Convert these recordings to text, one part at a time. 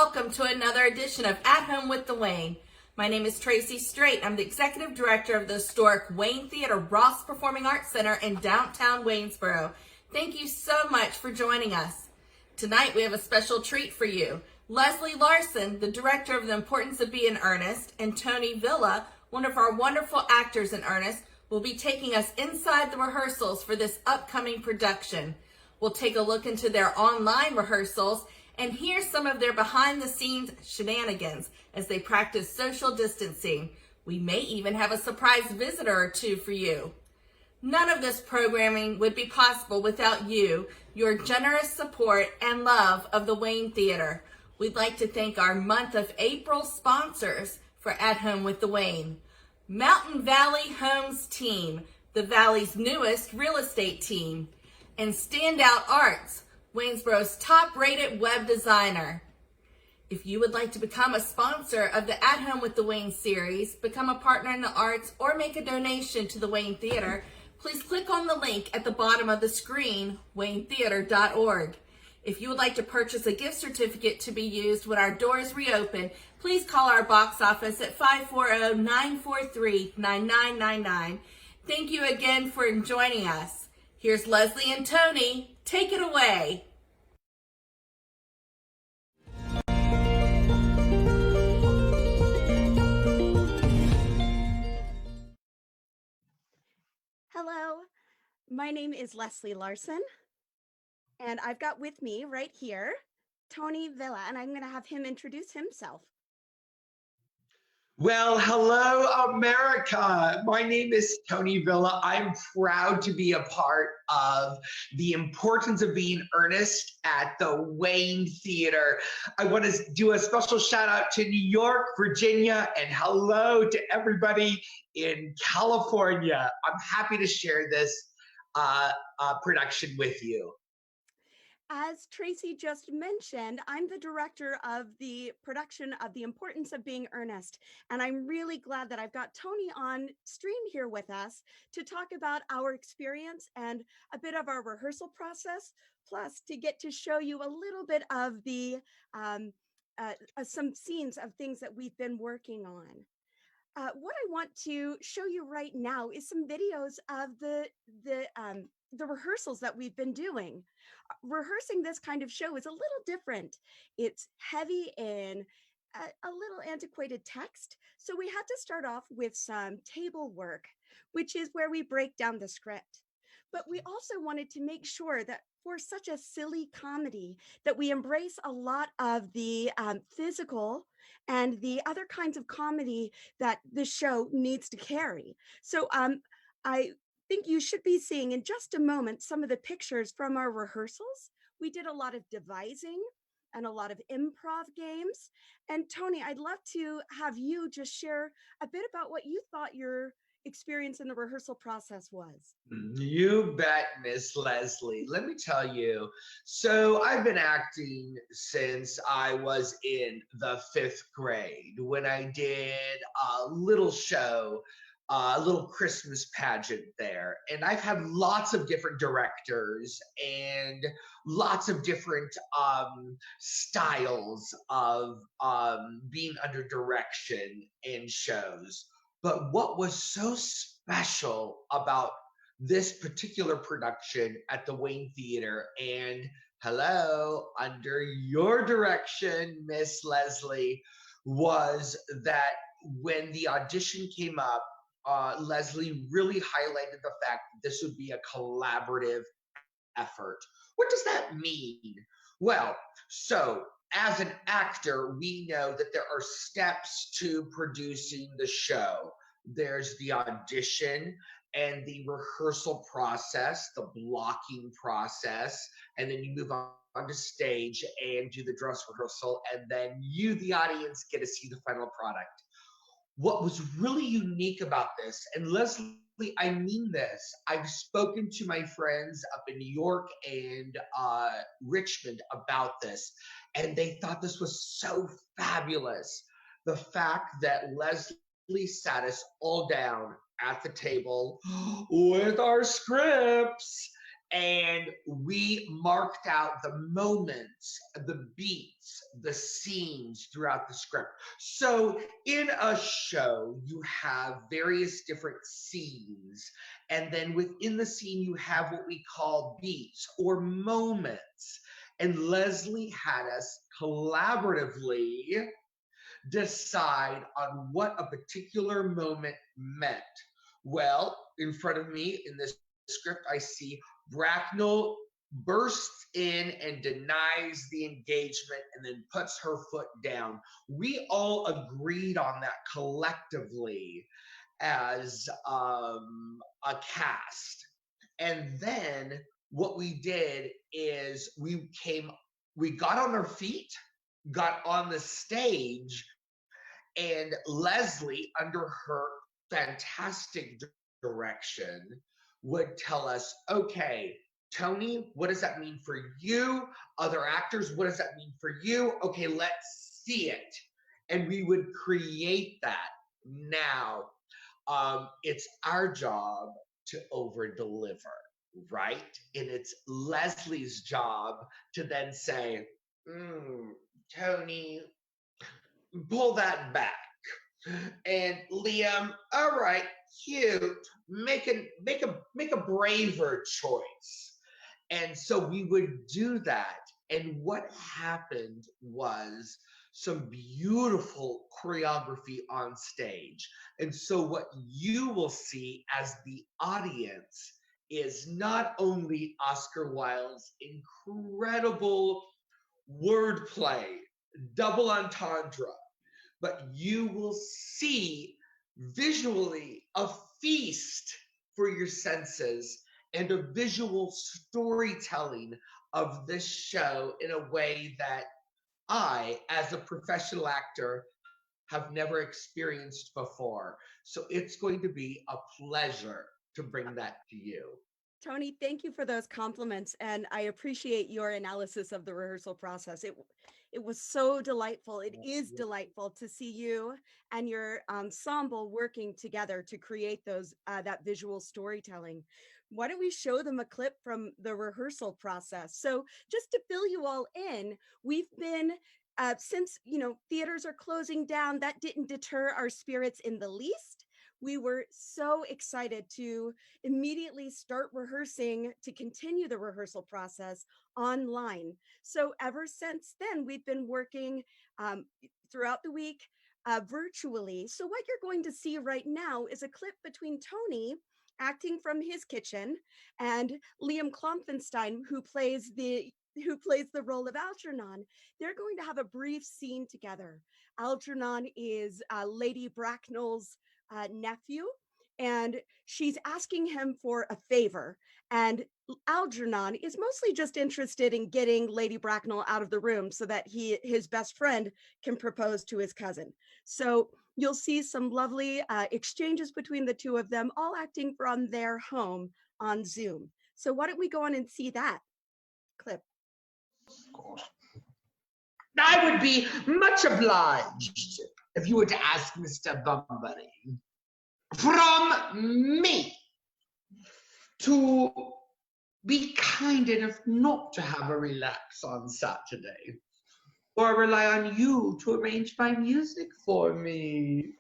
welcome to another edition of At Home with the Wayne. My name is Tracy Strait. I'm the Executive Director of the historic Wayne Theater Ross Performing Arts Center in downtown Waynesboro. Thank you so much for joining us. Tonight we have a special treat for you. Lesley Larsen, the Director of the Importance of Being Earnest, and Tony Villa, one of our wonderful actors in Earnest, will be taking us inside the rehearsals for this upcoming production. We'll take a look into their online rehearsals and hear some of their behind-the-scenes shenanigans as they practice social distancing. We may even have a surprise visitor or two for you. None of this programming would be possible without you, your generous support and love of the Wayne Theater. We'd like to thank our month of April sponsors for At Home with the Wayne. Mountain Valley Homes Team, the Valley's newest real estate team. And Standout Arts, Waynesboro's top-rated web designer. If you would like to become a sponsor of the At Home with the Wayne series, become a partner in the arts, or make a donation to the Wayne Theater, please click on the link at the bottom of the screen, waynetheater.org. If you would like to purchase a gift certificate to be used when our doors reopen, please call our box office at 540-943-9999. Thank you again for joining us. Here's Lesley and Tony. Take it away. Hello, my name is Lesley Larsen, and I've got with me right here Tony Villa, and I'm going to have him introduce himself. Well, hello, America. My name is Tony Villa. I'm proud to be a part of the Importance of Being Earnest at the Wayne Theater. I want to do a special shout out to New York, Virginia, and hello to everybody in California. I'm happy to share this production with you. As Tracy just mentioned, I'm the director of the production of The Importance of Being Earnest, and I'm really glad that I've got Tony on stream here with us to talk about our experience and a bit of our rehearsal process, plus to get to show you a little bit of the some scenes of things that we've been working on. What I want to show you right now is some videos of the rehearsals that we've been doing. Rehearsing this kind of show is a little different. It's heavy in a little antiquated text. So we had to start off with some table work, which is where we break down the script. But we also wanted to make sure that for such a silly comedy that we embrace a lot of the physical and the other kinds of comedy that the show needs to carry. So I think you should be seeing in just a moment some of the pictures from our rehearsals. We did a lot of devising and a lot of improv games. And Tony, I'd love to have you just share a bit about what you thought your experience in the rehearsal process was. You bet, Miss Lesley. Let me tell you. So I've been acting since I was in the 5th grade when I did a little show, a little Christmas pageant there. And I've had lots of different directors and lots of different styles of being under direction in shows. But what was so special about this particular production at the Wayne Theater, and hello, under your direction, Miss Lesley, was that when the audition came up, Lesley really highlighted the fact that this would be a collaborative effort. What does that mean? Well, so as an actor, we know that there are steps to producing the show. There's the audition and the rehearsal process, the blocking process, and then you move on to stage and do the dress rehearsal, and then you, the audience, get to see the final product. What was really unique about this, and Lesley, I mean this, I've spoken to my friends up in New York and Richmond about this, and they thought this was so fabulous. The fact that Lesley sat us all down at the table with our scripts and we marked out the moments, the beats, the scenes throughout the script. So in a show, you have various different scenes, and then within the scene, you have what we call beats or moments. And Lesley had us collaboratively decide on what a particular moment meant. Well, in front of me in this script, I see Bracknell bursts in and denies the engagement and then puts her foot down. We all agreed on that collectively as a cast. And then what we did is we got on our feet, got on the stage, and Lesley, under her fantastic direction, would tell us, okay, Tony, what does that mean for you? Other actors, what does that mean for you? Okay, let's see it. And we would create that. Now, it's our job to over deliver, right? And it's Lesley's job to then say, Tony, pull that back. And Liam, all right, cute. Make a braver choice. And so we would do that. And what happened was some beautiful choreography on stage. And so what you will see as the audience is not only Oscar Wilde's incredible wordplay, double entendre, but you will see visually a feast for your senses and a visual storytelling of this show in a way that I, as a professional actor, have never experienced before. So it's going to be a pleasure to bring that to you. Tony, thank you for those compliments, and I appreciate your analysis of the rehearsal process. It was so delightful. It is delightful to see you and your ensemble working together to create those that visual storytelling. Why don't we show them a clip from the rehearsal process? So just to fill you all in, we've been since theaters are closing down, that didn't deter our spirits in the least. We were so excited to immediately start rehearsing, to continue the rehearsal process online. So ever since then, we've been working throughout the week virtually. So what you're going to see right now is a clip between Tony acting from his kitchen and Liam Klopfenstein, who plays the role of Algernon. They're going to have a brief scene together. Algernon is Lady Bracknell's nephew, and she's asking him for a favor. And Algernon is mostly just interested in getting Lady Bracknell out of the room so that his best friend can propose to his cousin. So you'll see some lovely exchanges between the two of them, all acting from their home on Zoom. So why don't we go on and see that clip? Of course. I would be much obliged if you were to ask Mr. Bunbury from me to be kind enough not to have a relax on Saturday, or rely on you to arrange my music for me.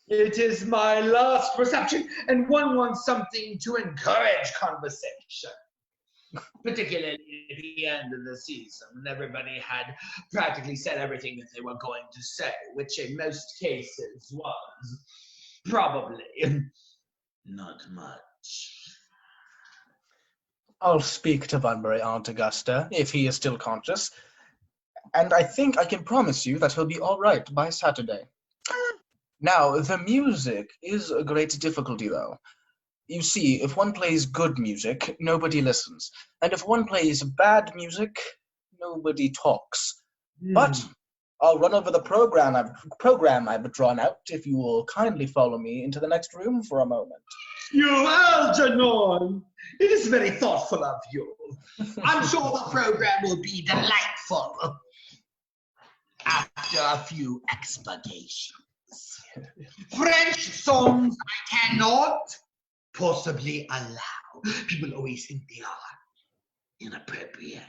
It is my last reception, and one wants something to encourage conversation, particularly at the end of the season when everybody had practically said everything that they were going to say, which in most cases was probably not much. I'll speak to Bunbury, Aunt Augusta, if he is still conscious, and I think I can promise you that he'll be all right by Saturday. Now, the music is a great difficulty, though. You see, if one plays good music, nobody listens. And if one plays bad music, nobody talks. But I'll run over the program I've drawn out if you will kindly follow me into the next room for a moment. You Algernon! It is very thoughtful of you. I'm sure the program will be delightful after a few expurgations. French songs I cannot possibly allow. People always think they are inappropriate,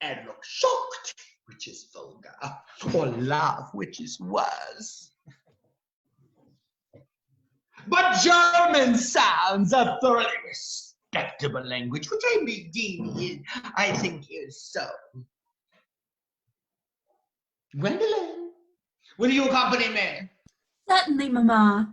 and look shocked, which is vulgar, or laugh, which is worse. But German sounds a thoroughly respectable language, which I think is so. Gwendolyn, will you accompany me? Certainly, Mamma.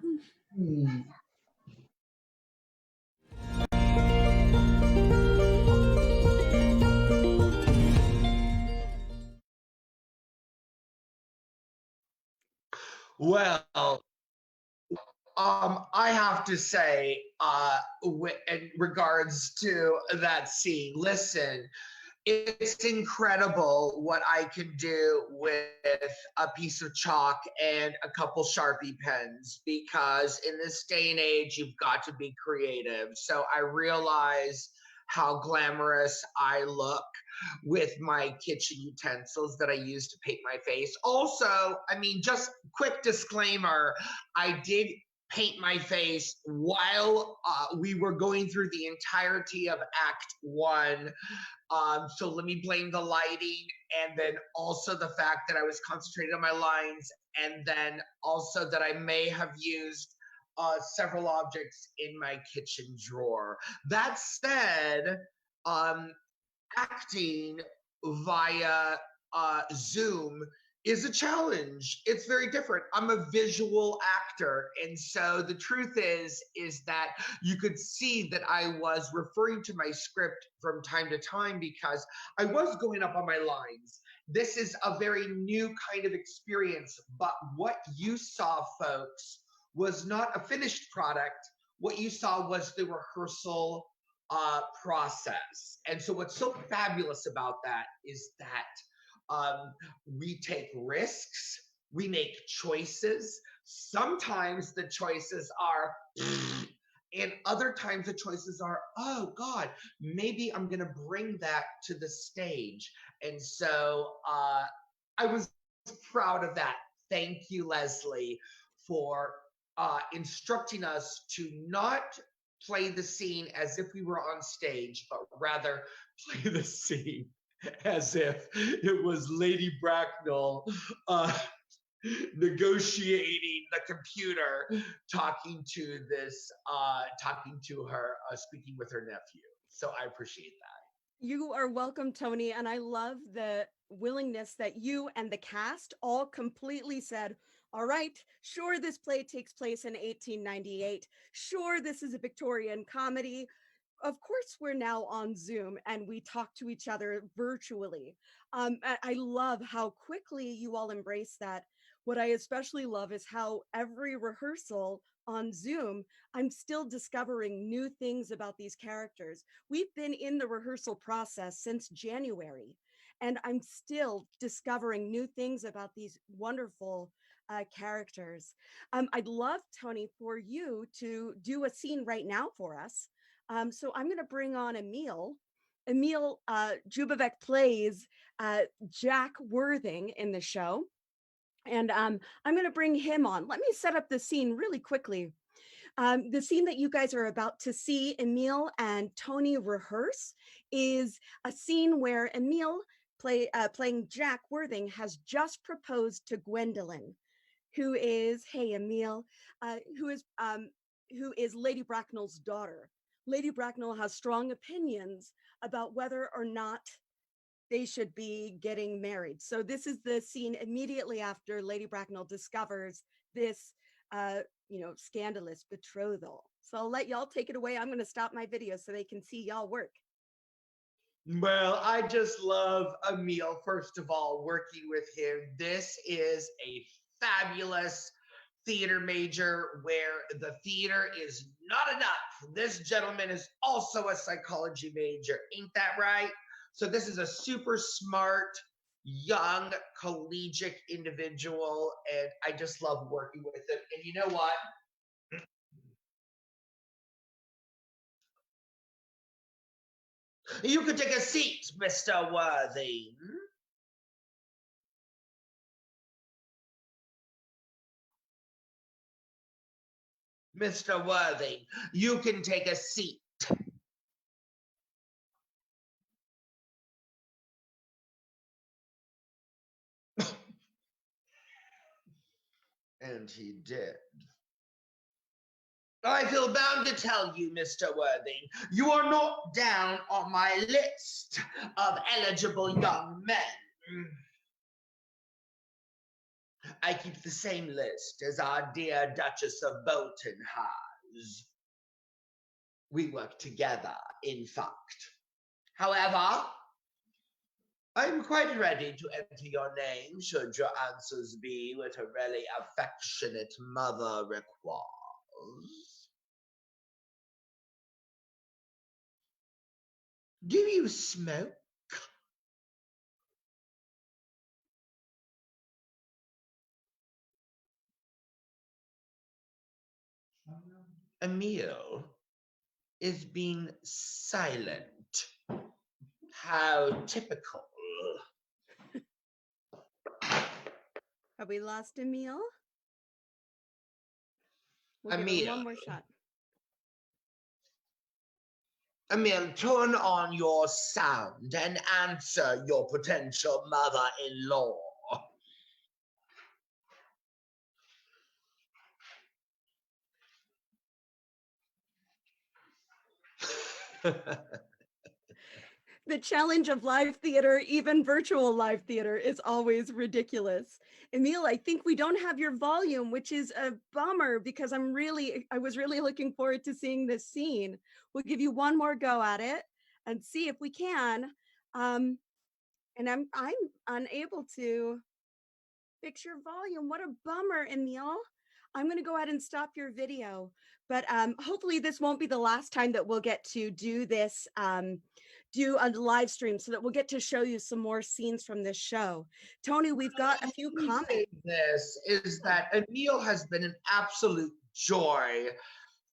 Well, I have to say, in regards to that scene, listen, it's incredible what I can do with a piece of chalk and a couple Sharpie pens, because in this day and age, you've got to be creative. So I realize how glamorous I look with my kitchen utensils that I use to paint my face. Also, I mean, just quick disclaimer, I did paint my face while we were going through the entirety of Act 1. So let me blame the lighting, and then also the fact that I was concentrated on my lines, and then also that I may have used several objects in my kitchen drawer. That said, acting via Zoom is a challenge. It's very different. I'm a visual actor. And so the truth is that you could see that I was referring to my script from time to time because I was going up on my lines. This is a very new kind of experience, but what you saw, folks, was not a finished product. What you saw was the rehearsal process. And so what's so fabulous about that is that we take risks, we make choices. Sometimes the choices are, and other times the choices are, oh God, maybe I'm gonna bring that to the stage. And so I was proud of that. Thank you, Lesley, for instructing us to not play the scene as if we were on stage, but rather play the scene as if it was Lady Bracknell negotiating the computer, talking to her, speaking with her nephew. So I appreciate that. You are welcome, Tony. And I love the willingness that you and the cast all completely said, all right, sure, this play takes place in 1898. Sure, this is a Victorian comedy. Of course, we're now on Zoom and we talk to each other virtually. I love how quickly you all embrace that. What I especially love is how every rehearsal on Zoom, I'm still discovering new things about these characters. We've been in the rehearsal process since January, and I'm still discovering new things about these wonderful characters. I'd love, Tony, for you to do a scene right now for us. So I'm going to bring on Emil. Emil Jubovec plays Jack Worthing in the show. And I'm going to bring him on. Let me set up the scene really quickly. The scene that you guys are about to see Emil and Tony rehearse is a scene where Emil, playing Jack Worthing, has just proposed to Gwendolyn, who is, hey, Emil, who is Lady Bracknell's daughter. Lady Bracknell has strong opinions about whether or not they should be getting married. So this is the scene immediately after Lady Bracknell discovers this, scandalous betrothal. So I'll let y'all take it away. I'm going to stop my video so they can see y'all work. Well, I just love Emil, first of all, working with him. This is a fabulous theater major where the theater is not enough. This gentleman is also a psychology major. Ain't that right? So this is a super smart, young, collegiate individual, and I just love working with him. And you know what? You can take a seat, Mr. Worthing. Mr. Worthing, you can take a seat. And he did. I feel bound to tell you, Mr. Worthing, you are not down on my list of eligible young men. I keep the same list as our dear Duchess of Bolton has. We work together, in fact. However, I'm quite ready to enter your name should your answers be what a really affectionate mother requires. Do you smoke? Emil is being silent. How typical. Have we lost Emil? We'll give it Emil. one more shot. Emil, turn on your sound and answer your potential mother-in-law. The challenge of live theater, even virtual live theater, is always ridiculous. Emil, I think we don't have your volume, which is a bummer because I was really looking forward to seeing this scene. We'll give you one more go at it and see if we can. And I'm unable to fix your volume. What a bummer, Emil. I'm going to go ahead and stop your video, but hopefully this won't be the last time that we'll get to do this, do a live stream so that we'll get to show you some more scenes from this show. Tony, we've got a few comments. This is that Emil has been an absolute joy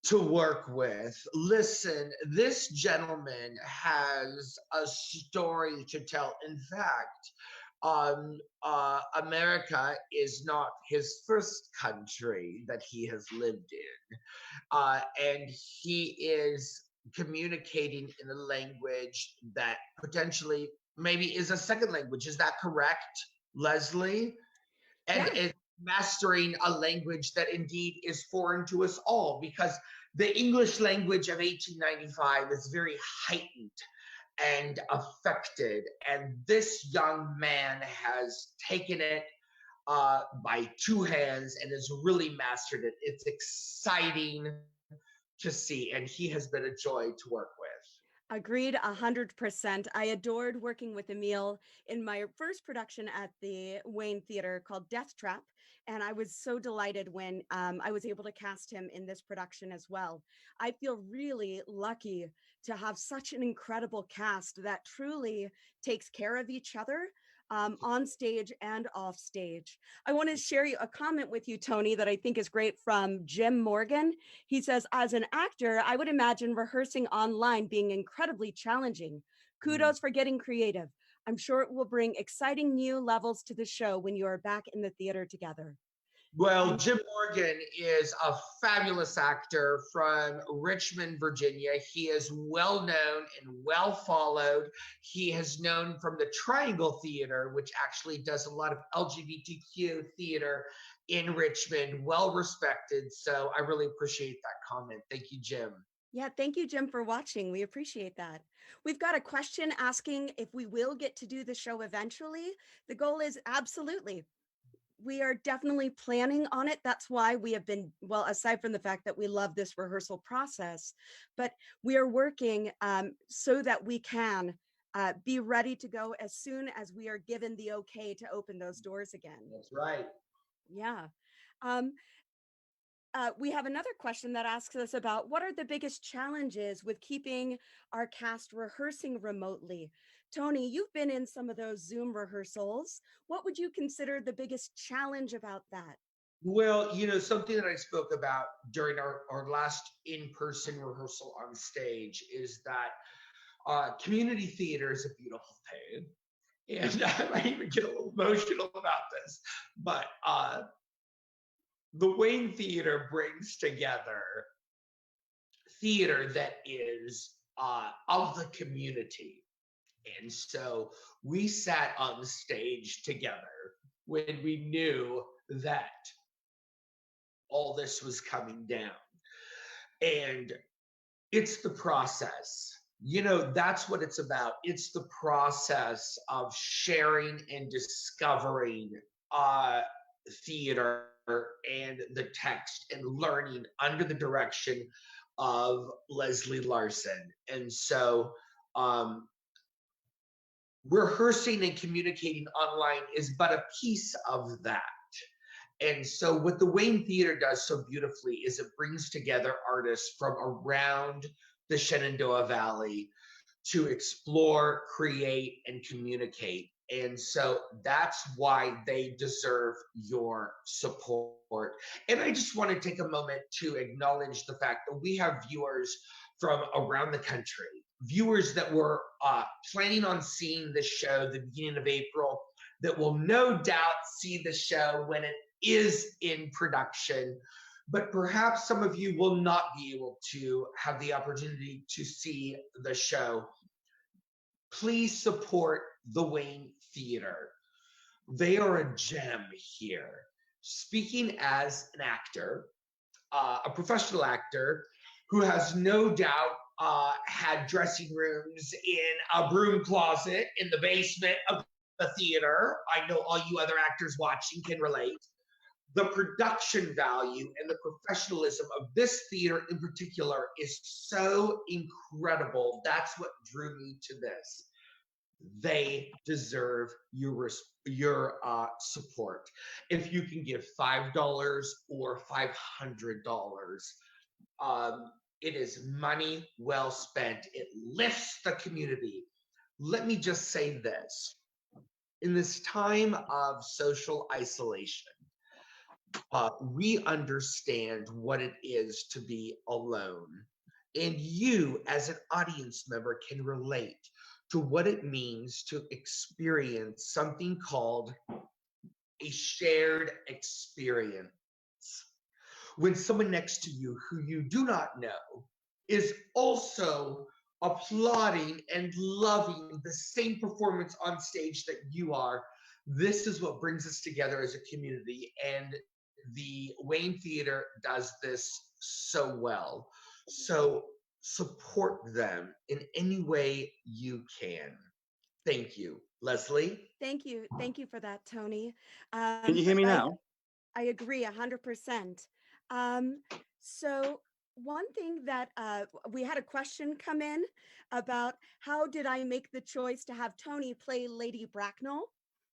to work with. Listen, this gentleman has a story to tell. In fact, America is not his first country that he has lived in. And he is communicating in a language that potentially maybe is a second language. Is that correct, Lesley? And Yeah. is mastering a language that indeed is foreign to us all, because the English language of 1895 is very heightened and affected. And this young man has taken it by two hands and has really mastered it. It's exciting to see, and he has been a joy to work with. Agreed 100%. I adored working with Emil in my first production at the Wayne Theater called Death Trap. And I was so delighted when I was able to cast him in this production as well. I feel really lucky to have such an incredible cast that truly takes care of each other on stage and off stage. I want to share a comment with you, Tony, that I think is great from Jim Morgan. He says, as an actor, I would imagine rehearsing online being incredibly challenging. Kudos for getting creative. I'm sure it will bring exciting new levels to the show when you are back in the theater together. Well, Jim Morgan is a fabulous actor from Richmond, Virginia. He is well known and well followed. He is known from the Triangle Theater, which actually does a lot of LGBTQ theater in Richmond, well respected. So I really appreciate that comment. Thank you, Jim. Yeah, thank you, Jim, for watching. We appreciate that. We've got a question asking if we will get to do the show eventually. The goal is absolutely. We are definitely planning on it. That's why we have been, well, aside from the fact that we love this rehearsal process, but we are working so that we can be ready to go as soon as we are given the okay to open those doors again. That's right. Yeah. We have another question that asks us about what are the biggest challenges with keeping our cast rehearsing remotely? Tony, you've been in some of those Zoom rehearsals. What would you consider the biggest challenge about that? Well, something that I spoke about during our last in-person rehearsal on stage is that community theater is a beautiful thing. And I might even get a little emotional about this, but the Wayne Theater brings together theater that is of the community. And so we sat on the stage together when we knew that all this was coming down. And it's the process. That's what it's about. It's the process of sharing and discovering theater and the text and learning under the direction of Lesley Larsen. And so rehearsing and communicating online is but a piece of that. And so what the Wayne Theater does so beautifully is it brings together artists from around the Shenandoah Valley to explore, create, and communicate. And so that's why they deserve your support. And I just want to take a moment to acknowledge the fact that we have viewers from around the country, viewers that were planning on seeing this show the beginning of April, that will no doubt see the show when it is in production, but perhaps some of you will not be able to have the opportunity to see the show. Please support the Wayne Theater. They are a gem here. Speaking as an actor, a professional actor who has no doubt had dressing rooms in a broom closet in the basement of the theater. I know all you other actors watching can relate. The production value and the professionalism of this theater in particular is so incredible. That's what drew me to this. They deserve your support. If you can give $5 or $500, it is money well spent. It lifts the community. Let me just say this. In this time of social isolation, we understand what it is to be alone. And you, as an audience member, can relate to what it means to experience something called a shared experience. When someone next to you who you do not know is also applauding and loving the same performance on stage that you are, this is what brings us together as a community. And the Wayne Theater does this so well. So support them in any way you can. Thank you. Lesley? Thank you. Thank you for that, Tony. Can you hear me now? I agree 100%. So one thing that we had a question come in about how did I make the choice to have Tony play Lady Bracknell?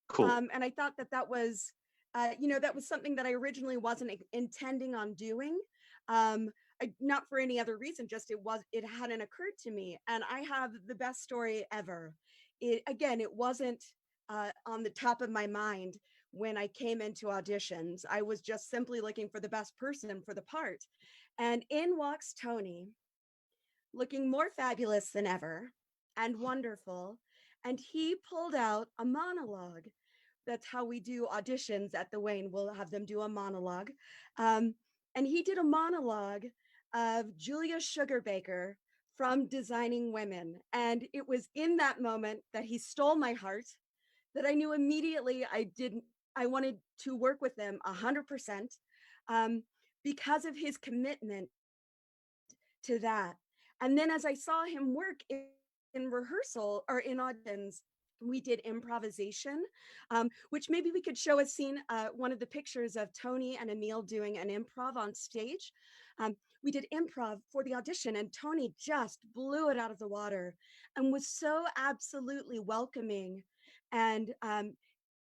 Cool. And I thought that was, that was something that I originally wasn't intending on doing. Not for any other reason, just it hadn't occurred to me. And I have the best story ever. It wasn't on the top of my mind when I came into auditions. I was just simply looking for the best person for the part. And in walks Tony, looking more fabulous than ever and wonderful. And he pulled out a monologue. That's how we do auditions at the Wayne. We'll have them do a monologue. And he did a monologue of Julia Sugarbaker from Designing Women. And it was in that moment that he stole my heart, that I knew immediately I wanted to work with him 100% because of his commitment to that. And then as I saw him work in rehearsal or in auditions, we did improvisation, which maybe we could show a scene, one of the pictures of Tony and Emil doing an improv on stage. We did improv for the audition and Tony just blew it out of the water and was so absolutely welcoming. And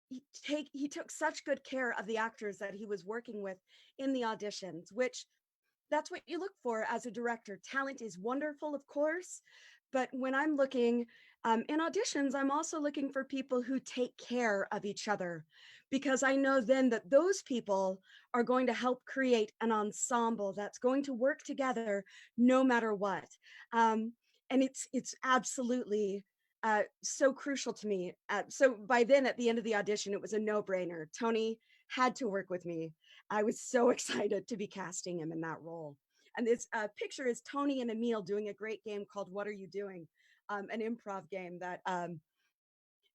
he took such good care of the actors that he was working with in the auditions, which that's what you look for as a director. Talent is wonderful, of course, but when I'm looking in auditions, I'm also looking for people who take care of each other, because I know then that those people are going to help create an ensemble that's going to work together no matter what. And it's absolutely so crucial to me. So by then, at the end of the audition, it was a no-brainer. Tony had to work with me. I was so excited to be casting him in that role. And this picture is Tony and Emil doing a great game called What Are You Doing? An improv game that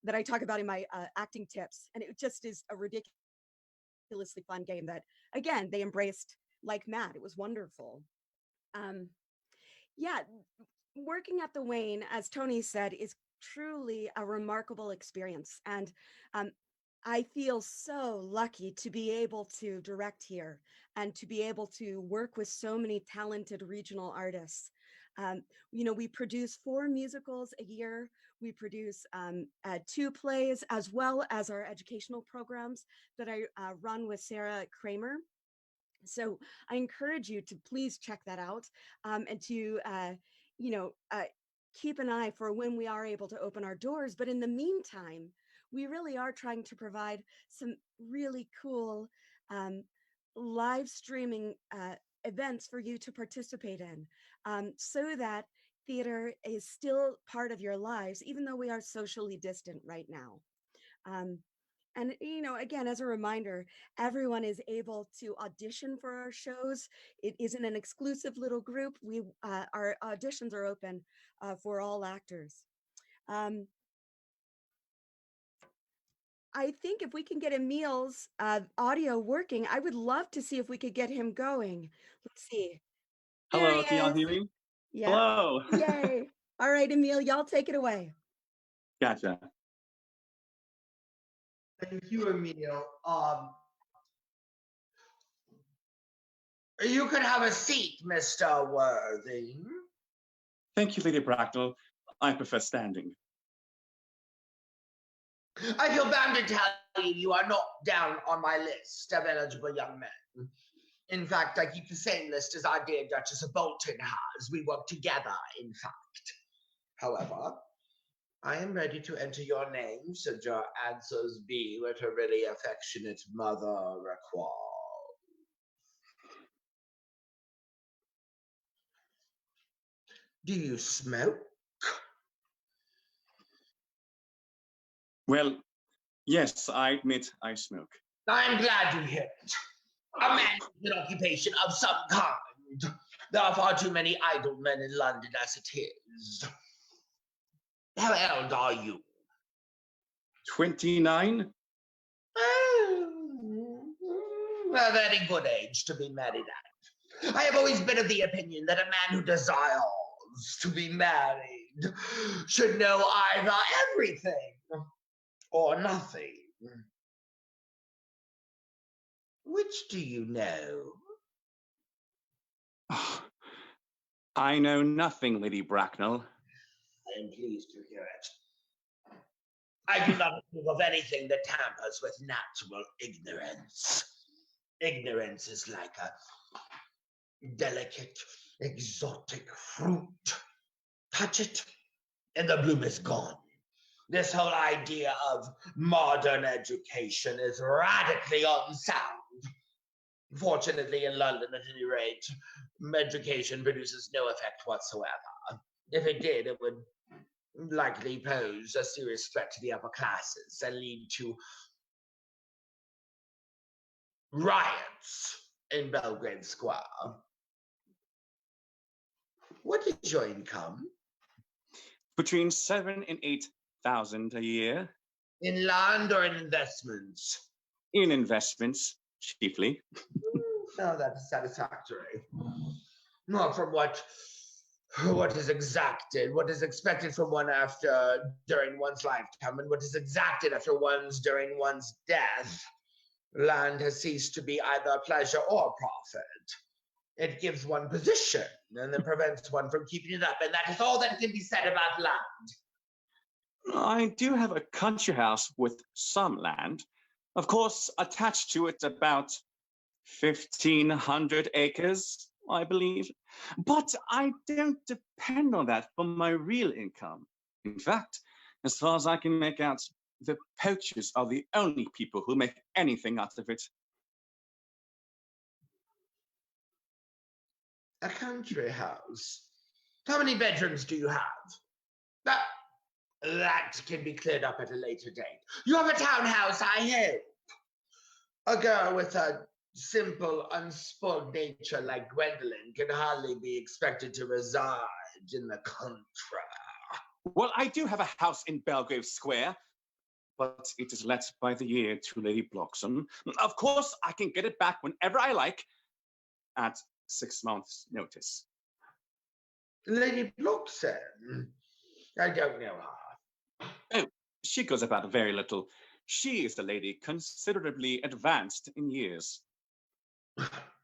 that I talk about in my acting tips. And it just is a ridiculously fun game that, again, they embraced like mad. It was wonderful. Yeah, working at the Wayne, as Tony said, is truly a remarkable experience. And I feel so lucky to be able to direct here and to be able to work with so many talented regional artists. We produce 4 musicals a year. We produce 2 plays, as well as our educational programs that I run with Sarah Kramer. So I encourage you to please check that out, and to, keep an eye for when we are able to open our doors. But in the meantime, we really are trying to provide some really cool live streaming events for you to participate in, so that theater is still part of your lives, even though we are socially distant right now. Um, and, again, as a reminder, everyone is able to audition for our shows. It isn't an exclusive little group. Our auditions are open for all actors. I think if we can get Emil's audio working, I would love to see if we could get him going. Let's see. There he Hello, can y'all is. hear me? Yeah. Hello. Yay. All right, Emil, y'all take it away. Gotcha. Thank you, Emil. You can have a seat, Mr. Worthing. Thank you, Lady Bracknell. I prefer standing. I feel bound to tell you you are not down on my list of eligible young men. In fact, I keep the same list as our dear Duchess of Bolton has. We work together, in fact. However, I am ready to enter your name should your answers be what a really affectionate mother requires. Do you smoke? Well, yes, I admit I smoke. I'm glad to hear it. A man with an occupation of some kind. There are far too many idle men in London as it is. How old are you? 29? A very good age to be married at. I have always been of the opinion that a man who desires to be married should know either everything or nothing. Which do you know? I know nothing, Lady Bracknell. I am pleased to hear it. I do not approve of anything that tampers with natural ignorance. Ignorance is like a delicate, exotic fruit. Touch it, and the bloom is gone. This whole idea of modern education is radically unsound. Fortunately, in London, at any rate, education produces no effect whatsoever. If it did, it would likely pose a serious threat to the upper classes and lead to riots in Belgrade Square. What is your income? Between 7,000 and 8,000 a year. In land or in investments? In investments, chiefly. No, that is satisfactory. Not from what is exacted, what is expected from one during one's lifetime, and what is exacted during one's death. Land has ceased to be either pleasure or profit. It gives one position and then prevents one from keeping it up, and that is all that can be said about land. I do have a country house with some land. Of course, attached to it about 1,500 acres, I believe. But I don't depend on that for my real income. In fact, as far as I can make out, the poachers are the only people who make anything out of it. A country house? How many bedrooms do you have? That can be cleared up at a later date. You have a townhouse, I hope. A girl with a simple, unspoiled nature like Gwendolyn can hardly be expected to reside in the country. Well, I do have a house in Belgrave Square, but it is let by the year to Lady Bloxham. Of course, I can get it back whenever I like, at 6 months' notice. Lady Bloxham? I don't know her. Oh, she goes about very little. She is a lady considerably advanced in years.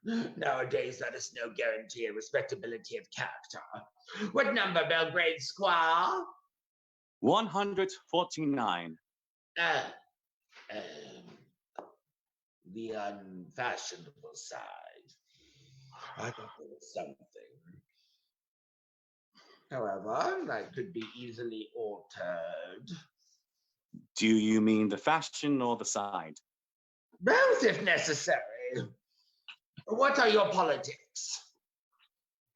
Nowadays, that is no guarantee of respectability of character. What number, Belgrade Square? 149. The unfashionable side. I thought there was something. However, that could be easily altered. Do you mean the fashion or the side? Both, if necessary. What are your politics?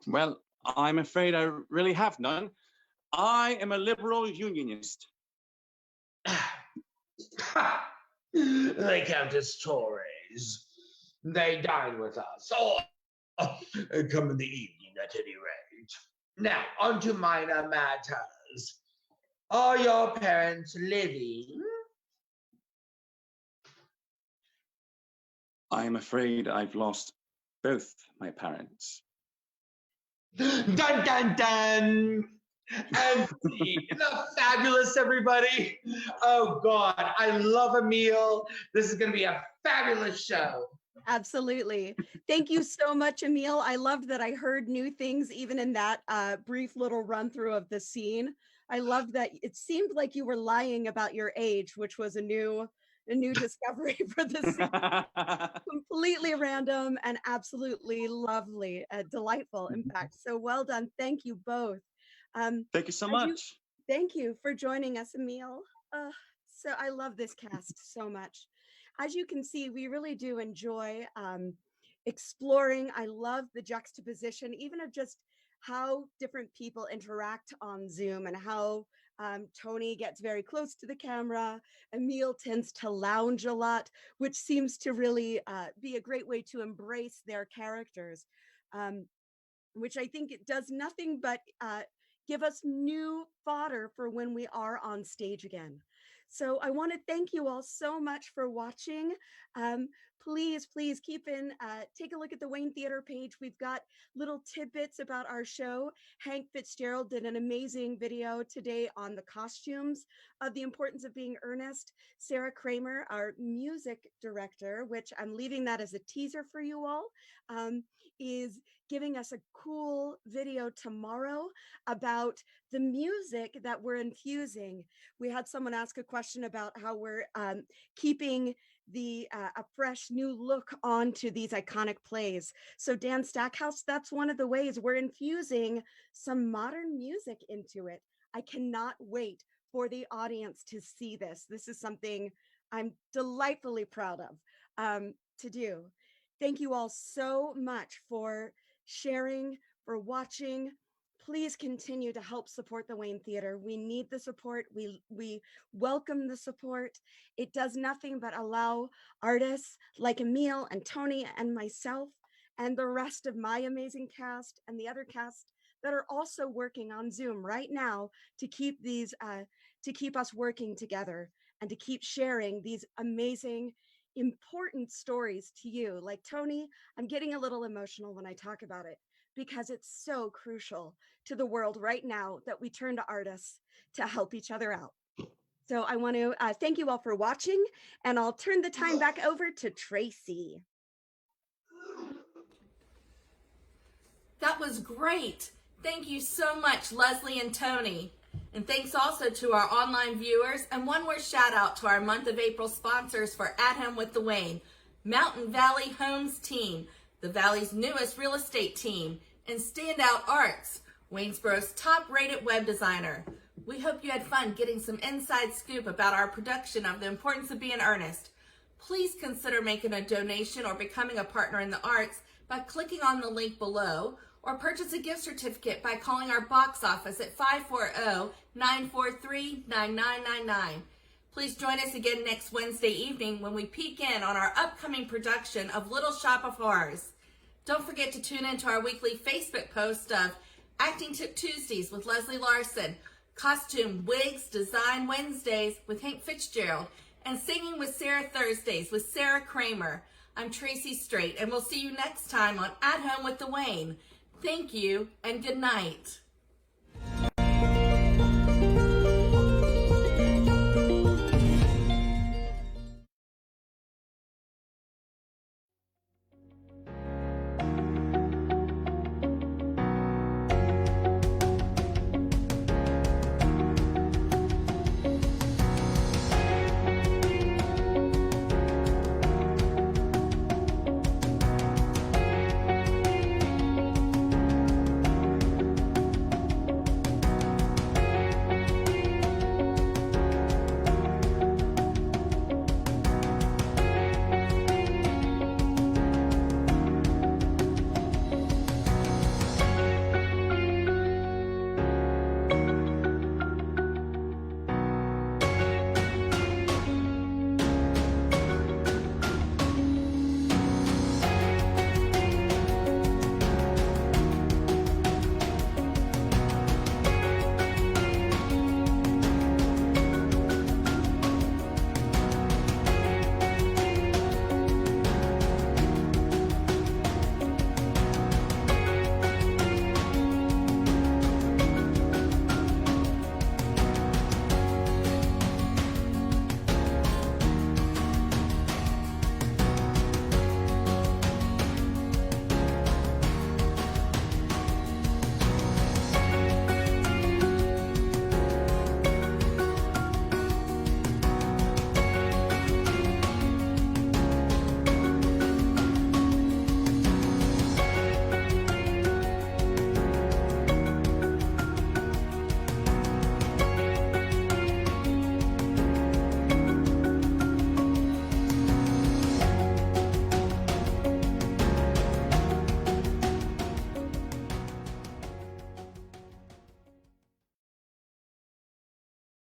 Well, I'm afraid I really have none. I am a liberal unionist. They count as Tories. They dine with us, or come in the evening at any rate. Now, on to minor matters. Are your parents living? I'm afraid I've lost both my parents. Dun dun dun! And isn't that fabulous, everybody? Oh God, I love Emil. This is going to be a fabulous show. Absolutely. Thank you so much, Emil. I loved that I heard new things even in that brief little run through of the scene. I loved that it seemed like you were lying about your age, which was a new discovery for the scene. Completely random and absolutely lovely, delightful, in fact. So well done. Thank you both. Thank you so much. Thank you for joining us, Emil. So I love this cast so much. As you can see, we really do enjoy exploring. I love the juxtaposition, even of just how different people interact on Zoom and how Tony gets very close to the camera. Emil tends to lounge a lot, which seems to really be a great way to embrace their characters, which I think it does nothing but give us new fodder for when we are on stage again. So I want to thank you all so much for watching. Please keep take a look at the Wayne Theater page. We've got little tidbits about our show. Hank Fitzgerald did an amazing video today on the costumes of The Importance of Being Earnest. Sarah Kramer, our music director, which I'm leaving that as a teaser for you all, is giving us a cool video tomorrow about the music that we're infusing. We had someone ask a question about how we're keeping a fresh new look onto these iconic plays. So Dan Stackhouse, that's one of the ways we're infusing some modern music into it. I cannot wait for the audience to see this. This is something I'm delightfully proud of to do. Thank you all so much for sharing, for watching. Please continue to help support the Wayne Theater. We need the support. We welcome the support. It does nothing but allow artists like Emil and Tony and myself and the rest of my amazing cast and the other cast that are also working on Zoom right now to keep us working together and to keep sharing these amazing, important stories to you. Like Tony, I'm getting a little emotional when I talk about it, because it's so crucial to the world right now that we turn to artists to help each other out. So I want to thank you all for watching, and I'll turn the time back over to Tracy. That was great. Thank you so much, Lesley and Tony. And thanks also to our online viewers. And one more shout out to our month of April sponsors for At Home with the Wayne, Mountain Valley Homes Team, the Valley's newest real estate team, and Standout Arts, Waynesboro's top-rated web designer. We hope you had fun getting some inside scoop about our production of The Importance of Being Earnest. Please consider making a donation or becoming a partner in the arts by clicking on the link below, or purchase a gift certificate by calling our box office at 540-943-9999. Please join us again next Wednesday evening when we peek in on our upcoming production of Little Shop of Horrors. Don't forget to tune in to our weekly Facebook post of Acting Tip Tuesdays with Lesley Larsen, Costume Wigs Design Wednesdays with Hank Fitzgerald, and Singing with Sarah Thursdays with Sarah Kramer. I'm Tracy Strait, and we'll see you next time on At Home with Dwayne. Thank you, and good night.